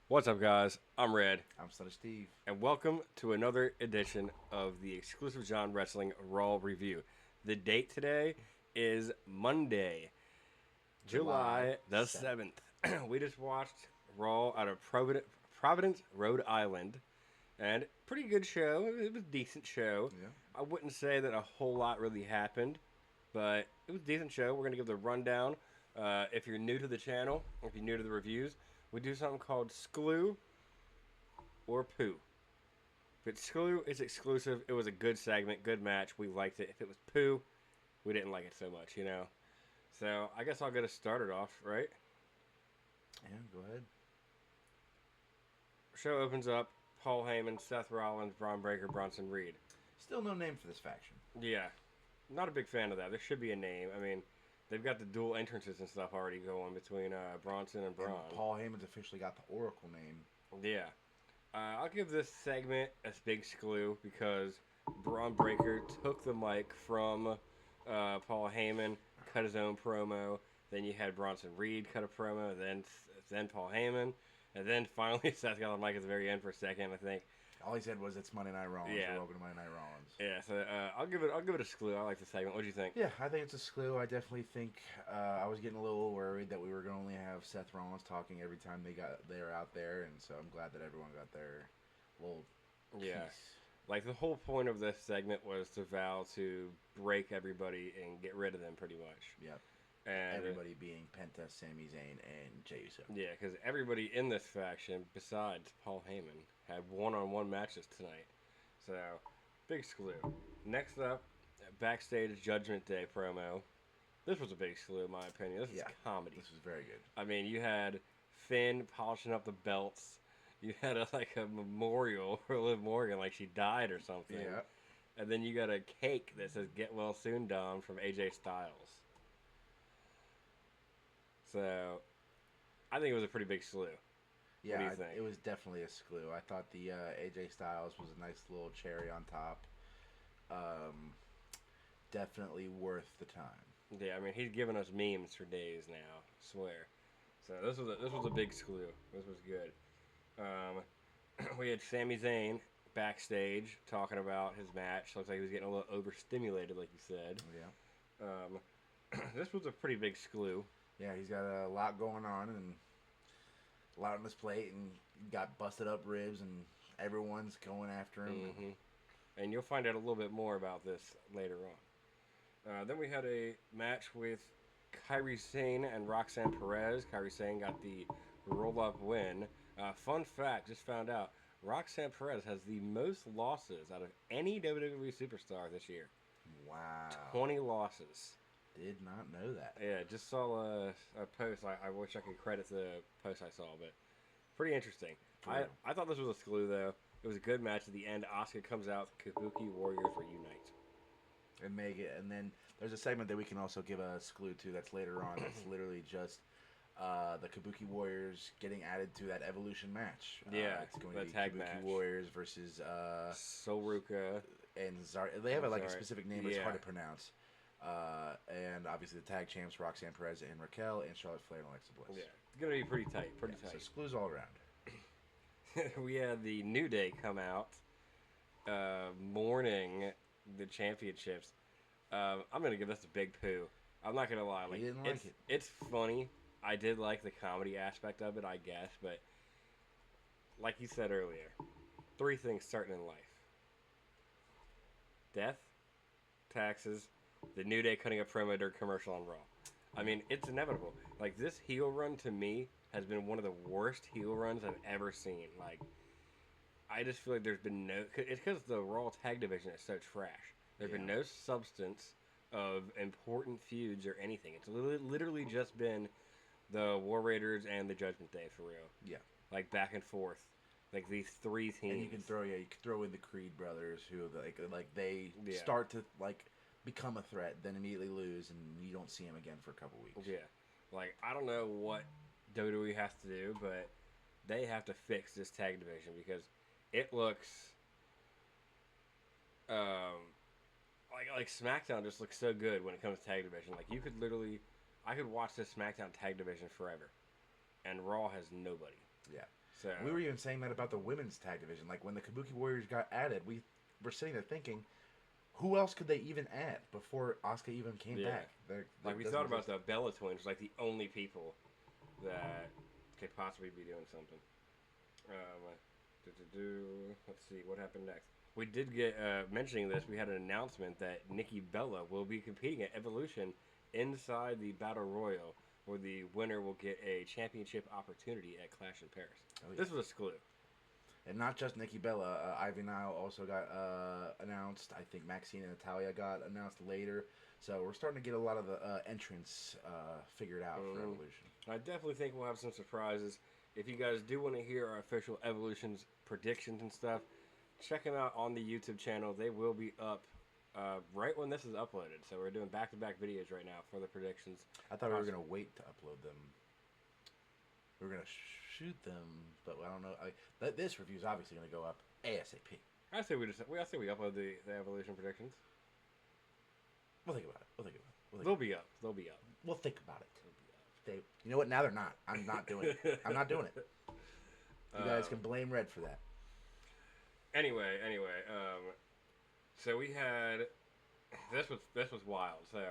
What's up, guys? I'm Red, I'm Stunna Steve. and welcome to another edition of the exclusive John Wrestling Raw review. The date today is Monday, July the 7th. We just watched Raw out of Providence, Rhode Island, and pretty good show. It was a decent show. Yeah. I wouldn't say that a whole lot really happened, but it was a decent show. We're going to give the rundown. If you're new to the channel, if you're new to the reviews, we do something called SCLU or Poo. If it's SCLU, it's exclusive. It was a good segment, good match. We liked it. If it was Poo, we didn't like it so much, you know? So I guess I'll get us started off, right? Yeah, go ahead. Show opens up. Paul Heyman, Seth Rollins, Braun Breaker, Bronson Reed. Still no name for this faction. Yeah, not a big fan of that. There should be a name. I mean, they've got the dual entrances and stuff already going between Bronson and Braun. And Paul Heyman's officially got the Oracle name. Yeah. I'll give this segment a big screw because Braun Breaker took the mic from Paul Heyman, cut his own promo. Then you had Bronson Reed cut a promo. Then Paul Heyman, and then finally Seth got the mic at the very end for a second. I think. All he said was it's Monday Night Rollins. Yeah. Welcome to Monday Night Rollins. Yeah. So I'll give it a screw. I like the segment. What do you think? Yeah, I think it's a slew. I definitely think I was getting a little worried that we were going to only have Seth Rollins talking every time they're out there, and so I'm glad that everyone got their little Yeah. piece. Like the whole point of this segment was to vow to break everybody and get rid of them, pretty much. Yep. And Everybody being Penta, Sami Zayn, and Jey Uso. yeah, because everybody in this faction, besides Paul Heyman, had one-on-one matches tonight. So, big slew. Next up, backstage Judgment Day promo. This was a big slew, in my opinion. This is comedy. This was very good. I mean, you had Finn polishing up the belts. You had a memorial for Liv Morgan, like she died or something. Yeah. And then you got a cake that says "Get Well Soon, Dom" from AJ Styles. So, I think it was a pretty big slew. Yeah, What do you think? it was definitely a slew. I thought the AJ Styles was a nice little cherry on top. Definitely worth the time. Yeah, I mean he's given us memes for days now. I swear. So this was a big slew. This was good. Um, we had Sami Zayn backstage talking about his match. Looks like he was getting a little overstimulated, like you said. Yeah. This was a pretty big slew. Yeah, he's got a lot going on and a lot on his plate, and got busted up ribs, and everyone's going after him. Mm-hmm. And you'll find out a little bit more about this later on. Then we had a match with Kairi Sane and Roxanne Perez. Kairi Sane got the roll-up win. Fun fact, just found out, Roxanne Perez has the most losses out of any WWE superstar this year. Wow. 20 losses. Did not know that. Yeah, just saw a post. I wish I could credit the post I saw, but pretty interesting. I thought this was a slew, though. It was a good match at the end. Asuka comes out, Kabuki Warriors reunite. And make it, and then there's a segment that we can also give a screw to that's later on. That's literally just the Kabuki Warriors getting added to that Evolution match. Yeah, it's going the to be tag Kabuki match. Warriors versus Soruka. and Zar. They have like a Zara. specific name, but it's Yeah. hard to pronounce. And obviously the tag champs Roxanne Perez and Raquel, and Charlotte Flair and Alexa Bliss. Yeah, it's going to be pretty tight, So tight. screws all around. We had the New Day come out, mourning the championships. I'm gonna give this a big poo. I'm not gonna lie, like, didn't like it. It's funny. I did like the comedy aspect of it, I guess, but like you said earlier, 3 things certain in life: death, taxes, the New Day cutting a promo during commercial on Raw. I mean, it's inevitable. Like, this heel run to me has been one of the worst heel runs I've ever seen. Like, I just feel like there's been no... It's because the Raw tag division is so trash. There's been no substance of important feuds or anything. It's literally just been the War Raiders and the Judgment Day, for real. Yeah. Like, back and forth. Like, these 3 teams. And you can throw in the Creed brothers, who like they start to like become a threat, then immediately lose, and you don't see them again for a couple weeks. Yeah. Like, I don't know what WWE has to do, but they have to fix this tag division because it looks like SmackDown just looks so good when it comes to tag division. Like, you could I could watch this SmackDown tag division forever, and Raw has nobody. Yeah. So we were even saying that about the women's tag division. Like when the Kabuki Warriors got added, we were sitting there thinking, who else could they even add before Asuka even came back? Like we thought about the Bella Twins, like the only people that could possibly be doing something. Let's see what happened next. We did get mentioning this. We had an announcement that Nikki Bella will be competing at Evolution inside the Battle Royal, where the winner will get a championship opportunity at Clash in Paris. Oh, yeah. This was a clue. And not just Nikki Bella. Ivy Nile also got announced. I think Maxine and Natalia got announced later. So we're starting to get a lot of the entrants figured out for Evolution. I definitely think we'll have some surprises. If you guys do want to hear our official Evolution's predictions and stuff, check them out on the YouTube channel. They will be up right when this is uploaded. So we're doing back-to-back videos right now for the predictions. I thought we were going to wait to upload them. We were going to shoot them, but I don't know. This review is obviously going to go up ASAP. I say we upload the Evolution predictions. We'll think about it. They'll be up. We'll think about it. You know what? Now they're not. I'm not doing it. I'm not doing it. You guys can blame Red for that. Anyway, so we had this was wild. So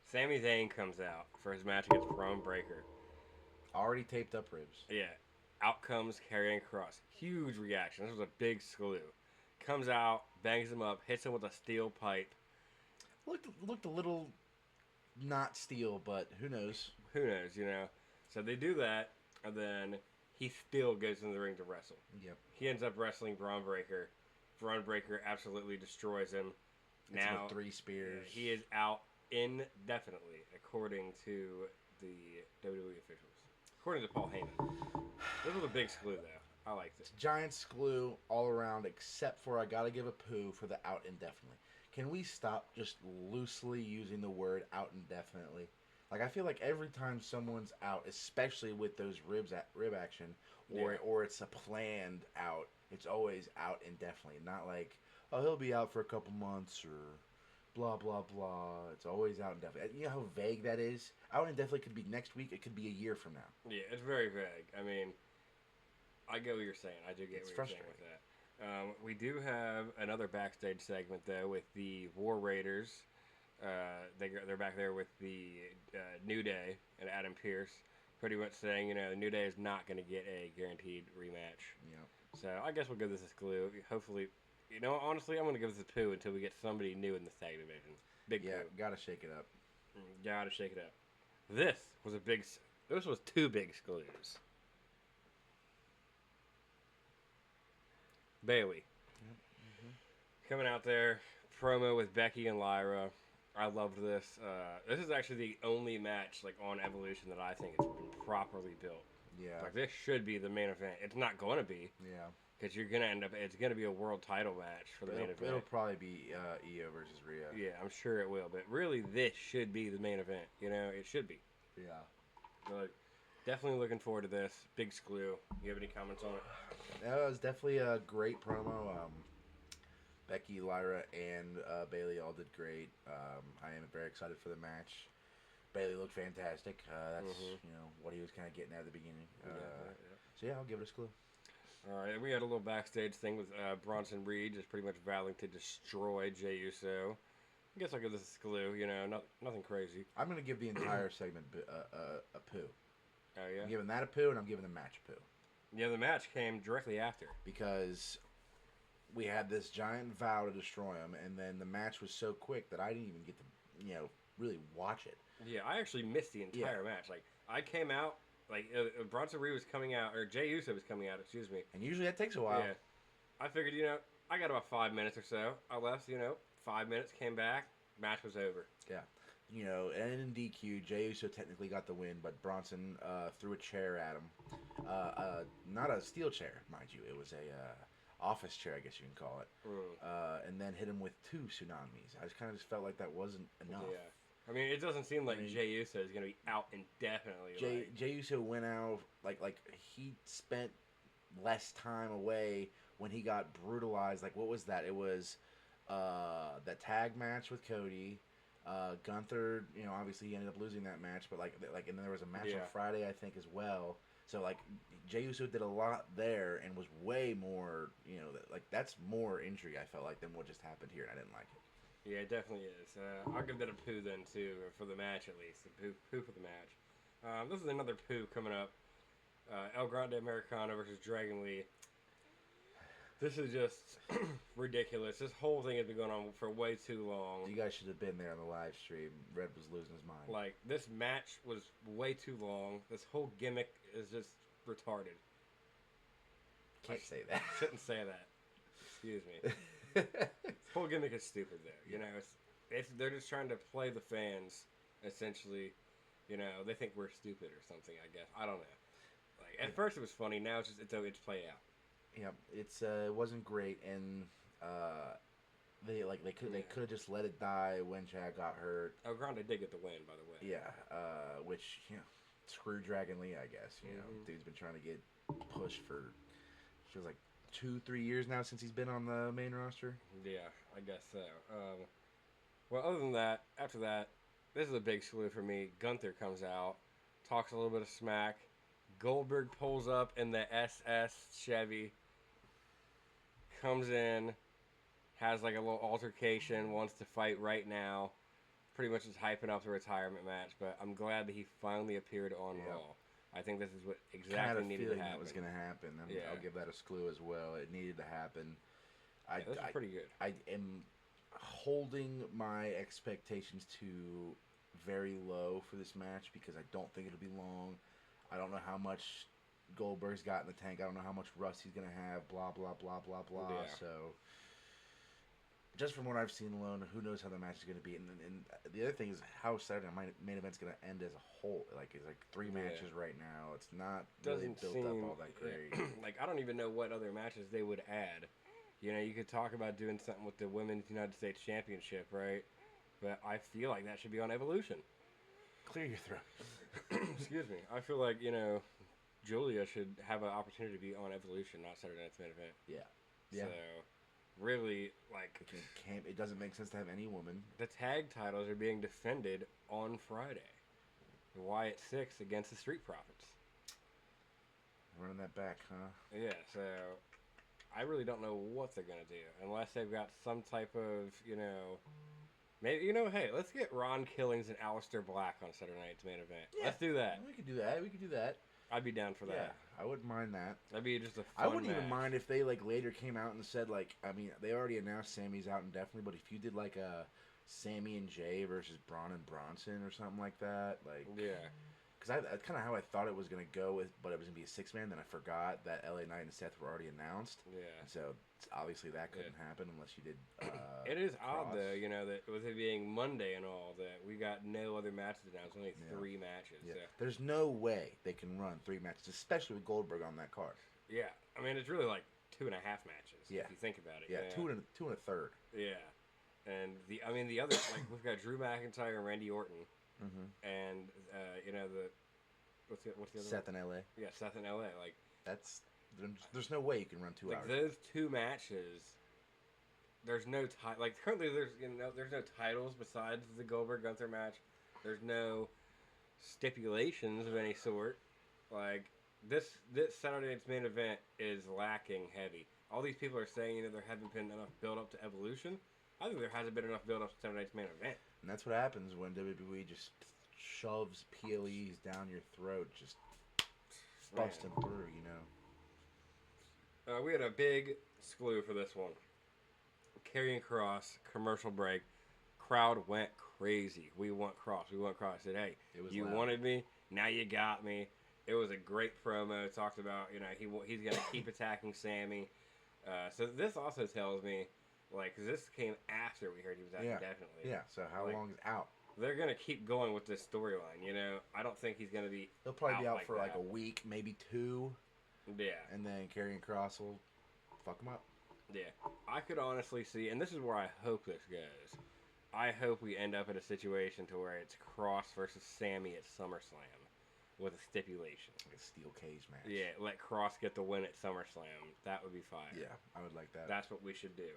Sami Zayn comes out for his match against Braun Breaker. Already taped up ribs. Yeah. Out comes Karrion Kross. Huge reaction. This was a big slew. Comes out, bangs him up, hits him with a steel pipe. Looked a little not steel, but who knows? Who knows, you know? So they do that, and then he still goes in the ring to wrestle. Yep. He ends up wrestling Braun Breaker. Braun Breaker absolutely destroys him. It's now, with 3 spears. He is out indefinitely, according to the WWE officials. According to Paul Heyman. This was a big screw, though. I liked it. Giant screw all around, except for I gotta give a poo for the out indefinitely. Can we stop just loosely using the word out indefinitely? Like, I feel like every time someone's out, especially with those rib action, or it's a planned out, it's always out indefinitely. Not like, oh, he'll be out for a couple months or blah, blah, blah. It's always out indefinitely. You know how vague that is? Out indefinitely could be next week. It could be a year from now. Yeah, it's very vague. I mean, I get what you're saying. I do get what you're saying with that. We do have another backstage segment, though, with the War Raiders. They're back there with the New Day and Adam Pearce, pretty much saying, you know, the New Day is not going to get a guaranteed rematch. Yep. So I guess we'll give this a clue. Hopefully, you know, honestly, I'm going to give this a poo until we get somebody new in the tag division. Big poo. Gotta shake it up. Gotta shake it up. This was 2 big screws. Bailey. Coming out there, promo with Becky and Lyra. I loved this. This is actually the only match like on Evolution that I think has been properly built. Yeah. Like this should be the main event. It's not going to be. Yeah. Because you're gonna end up. It's gonna be a world title match for the main event. It'll probably be Io versus Rhea. Yeah, I'm sure it will. But really, this should be the main event. You know, it should be. Yeah. But definitely looking forward to this. Big screw. You have any comments on it? That was definitely a great promo. Becky, Lyra, and Bailey all did great. I am very excited for the match. Bailey looked fantastic. That's you know what he was kind of getting at the beginning. So yeah, I'll give it a clue. All right, we had a little backstage thing with Bronson Reed just pretty much vowing to destroy Jey Uso. I guess I'll give this a clue. You know, nothing crazy. I'm gonna give the entire segment a poo. Oh yeah. I'm giving that a poo, and I'm giving the match a poo. Yeah, the match came directly after because we had this giant vow to destroy him, and then the match was so quick that I didn't even get to, really watch it. Yeah, I actually missed the entire match. Like, I came out, Bronson Reed was coming out, or Jey Uso was coming out, excuse me. And usually that takes a while. Yeah. I figured, I got about 5 minutes or so. I left, 5 minutes, came back, match was over. Yeah. And in DQ, Jey Uso technically got the win, but Bronson threw a chair at him. Not a steel chair, mind you. It was a office chair, I guess you can call it. And then hit him with 2 tsunamis. I just kind of felt like that wasn't enough. Yeah. I mean, it doesn't seem like Jey Uso is going to be out indefinitely. Jey Uso went out, like he spent less time away when he got brutalized. Like, what was that? It was that tag match with Cody. Gunther, obviously he ended up losing that match, but and then there was a match on Friday, I think, as well. So like Jey Uso did a lot there and was way more, like that's more injury I felt like than what just happened here, and I didn't like it. Yeah, it definitely is. I'll give that a poo then too, for the match at least. A poo for the match. This is another poo coming up. El Grande Americano versus Dragon Lee. This is just ridiculous. This whole thing has been going on for way too long. You guys should have been there on the live stream. Red was losing his mind. Like, this match was way too long. This whole gimmick is just retarded. Can't say that. Shouldn't say that. Excuse me. This whole gimmick is stupid, though. You know, they're just trying to play the fans, essentially. You know, they think we're stupid or something, I guess. I don't know. Like, at first it was funny. Now it's play out. Yeah, it wasn't great, and they could have just let it die when Chad got hurt. El Grande did get the win, by the way. Yeah, which screw Dragon Lee, I guess. Dude's been trying to get pushed for feels like 2-3 years now since he's been on the main roster. Yeah, I guess so. Well, other than that, after that, this is a big slew for me. Gunther comes out, talks a little bit of smack. Goldberg pulls up in the SS Chevy, comes in, has like a little altercation, wants to fight right now. Pretty much is hyping up the retirement match, but I'm glad that he finally appeared on Raw. I think this is what exactly needed to happen. That was going to happen. Yeah. I'll give that a clue as well. It needed to happen. This is pretty good. I am holding my expectations to very low for this match because I don't think it'll be long. I don't know how much Goldberg's got in the tank. I don't know how much rust he's going to have, blah, blah, blah, blah, blah. Yeah. So, just from what I've seen alone, who knows how the match is going to be. And the other thing is how Saturday Night Main Event's going to end as a whole. Like, it's like 3 matches right now. It's not really built up all that great. Like, I don't even know what other matches they would add. You know, you could talk about doing something with the Women's United States Championship, right? But I feel like that should be on Evolution. Clear your throat. Excuse me. I feel like, Julia should have an opportunity to be on Evolution, not Saturday Night's Main Event. Yeah. So, really, like... It doesn't make sense to have any woman. The tag titles are being defended on Friday. Wyatt 6 against the Street Profits. Running that back, huh? Yeah, so... I really don't know what they're going to do. Unless they've got some type of, Maybe, hey, let's get Ron Killings and Aleister Black on Saturday Night's Main Event. Yeah, let's do that. We could do that. I'd be down for that. Yeah, I wouldn't mind that. That'd be just a fun I wouldn't match. even mind if they, later came out and said, they already announced Sammy's out indefinitely, but if you did, a Sammy and Jay versus Braun and Bronson or something like that, Yeah. Because that's kind of how I thought it was going to go with, but it was going to be a 6-man. Then I forgot that LA Knight and Seth were already announced. Yeah. And so obviously that couldn't happen unless you did. It is odd though, that with it being Monday and all that we got no other matches announced, only 3 matches. Yeah. So. There's no way they can run 3 matches, especially with Goldberg on that card. Yeah, I mean it's really like 2.5 matches. Yeah. If you think about it. Yeah, 2 and a third. Yeah, and the other we've got Drew McIntyre and Randy Orton, and what's the other Seth one? in LA. Yeah, Seth in LA. There's no way you can run 2 hours. Those 2 matches. There's no currently there's no titles besides the Goldberg Gunther match. There's no stipulations of any sort. Like this Saturday Night's Main Event is lacking heavy. All these people are saying there hasn't been enough build up to Evolution. I think there hasn't been enough build up to Saturday Night's Main Event. And that's what happens when WWE just shoves PLEs down your throat, just busting through, We had a big slew for this one. Karrion Kross, commercial break. Crowd went crazy. We want Kross. I said, hey, you wanted me, now you got me. It was a great promo. It talked about, he's going to keep attacking Sammy. So this also tells me, because this came after we heard he was out indefinitely. Yeah, so how long is out? They're going to keep going with this storyline, I don't think he's going to be He'll probably be out for that. a week, maybe 2. Yeah. And then Karrion Kross will fuck him up. Yeah. I could honestly see, and this is where I hope this goes. I hope we end up in a situation to where it's Kross versus Sammy at SummerSlam with a stipulation. Like a steel cage match. Yeah, let Kross get the win at SummerSlam. That would be fire. Yeah, I would like that. That's what we should do.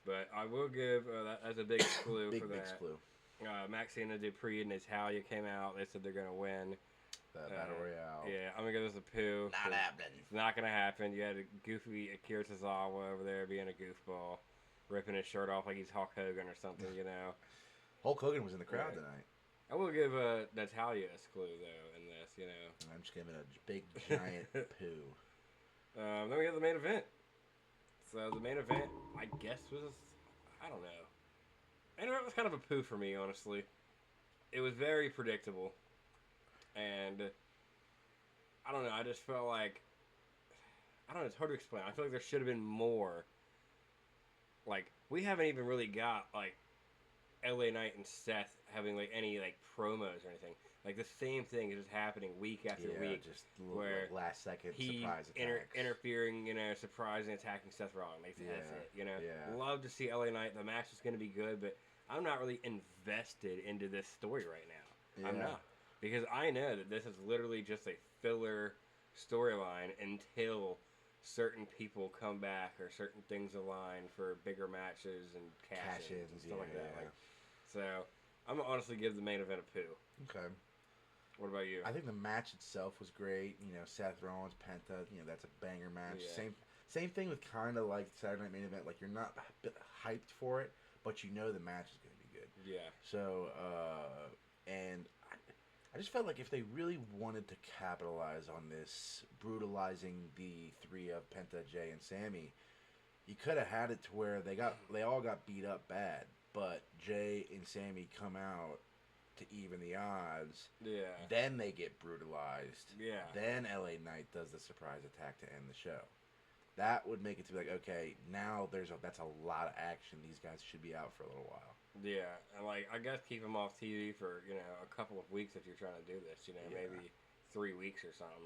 But I will give that as a big clue for that. Big clue. Maxine Dupree and Natalia came out. They said they're going to win. The Battle Royale. Yeah, I'm gonna give this a poo. Not happening. It's not gonna happen. You had a goofy Akira Tozawa over there being a goofball, ripping his shirt off like he's Hulk Hogan or something, you know. Hulk Hogan was in the crowd tonight. I will give Natalia a clue though in this, you know. I'm just giving it a big giant poo. Then we have the main event. So the main event, I guess, was, I don't know. Main event was kind of a poo for me, honestly. It was very predictable. And I don't know, I just felt like, I don't know, it's hard to explain. I feel like there should have been more. Like, we haven't even really got, like, LA Knight and Seth having, like, any, like, promos or anything. Like, the same thing is just happening week after week. Just where last second surprise attacks. Interfering, you know, surprising, attacking Seth Rollins. Like, that's it, you know. Love to see LA Knight. The match is going to be good, but I'm not really invested into this story right now. I'm not. Because I know that this is literally just a filler storyline until certain people come back or certain things align for bigger matches and cash-ins and stuff like that. Like, so, I'm going to honestly give the main event a poo. Okay. What about you? I think the match itself was great. You know, Seth Rollins, Penta, you know, that's a banger match. Yeah. Same thing with kind of like Saturday Night Main Event. Like, you're not hyped for it, but you know the match is going to be good. Yeah. So, and I just felt like if they really wanted to capitalize on this, brutalizing the three of Penta, Jay, and Sammy, you could have had it to where they all got beat up bad, but Jay and Sammy come out to even the odds. Yeah. Then they get brutalized. Yeah. Then LA Knight does the surprise attack to end the show. That would make it to be like, okay, now that's a lot of action. These guys should be out for a little while. Yeah, and like I guess keep them off TV for a couple of weeks if you're trying to do this. Maybe 3 weeks or something.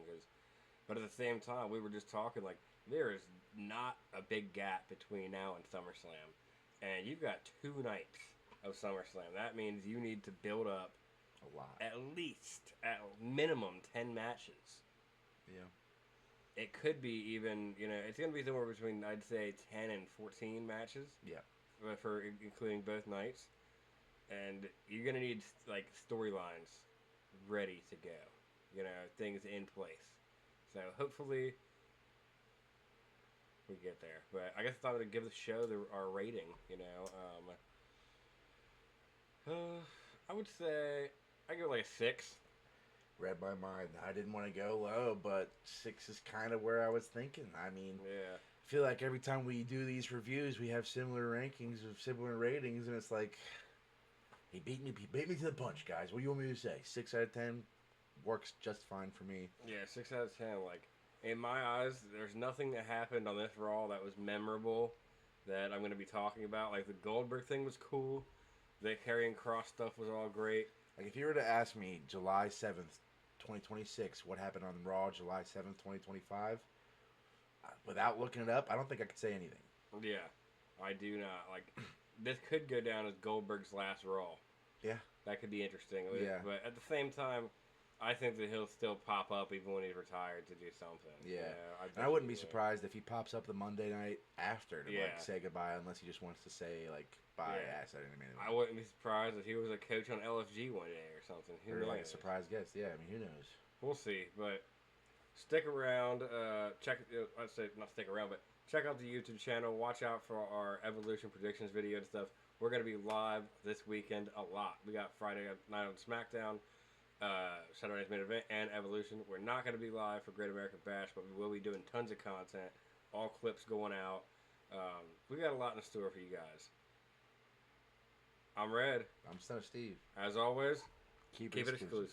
But at the same time, we were just talking like there is not a big gap between now and SummerSlam, and you've got 2 nights of SummerSlam. That means you need to build up a lot, at minimum 10 matches. Yeah. It could be even, it's going to be somewhere between, I'd say, 10 and 14 matches. Yeah. For including both nights. And you're going to need, like, storylines ready to go. Things in place. So, hopefully, we get there. But I guess I thought I'd give the show our rating, I would say, I give it like a 6. Read my mind. I didn't want to go low, but 6 is kind of where I was thinking. I mean, I feel like every time we do these reviews, we have similar rankings of similar ratings, and it's like, he beat me to the punch, guys. What do you want me to say? 6 out of 10 works just fine for me. Yeah, 6 out of 10. Like, in my eyes, there's nothing that happened on this Raw that was memorable that I'm going to be talking about. Like, the Goldberg thing was cool. The carrying cross stuff was all great. Like, if you were to ask me July 7th, 2026, what happened on Raw July 7th, 2025, without looking it up, I don't think I could say anything. Yeah, I do not. Like, this could go down as Goldberg's last Raw. Yeah. That could be interesting. Yeah. But at the same time, I think that he'll still pop up even when he's retired to do something. Yeah. I wouldn't be surprised if he pops up the Monday night after to like say goodbye, unless he just wants to say like bye. I wouldn't be surprised if he was a coach on LFG one day or something. Who knows? Like a surprise guest. Yeah, I mean, who knows? We'll see. But stick around. I'd say not stick around, but check out the YouTube channel. Watch out for our Evolution predictions video and stuff. We're going to be live this weekend a lot. We got Friday night on SmackDown, Saturday night's main event, and Evolution. We're not going to be live for Great American Bash, but we will be doing tons of content. All clips going out. We got a lot in store for you guys. I'm Red. I'm Stunna Steve. As always, keep it exclusive.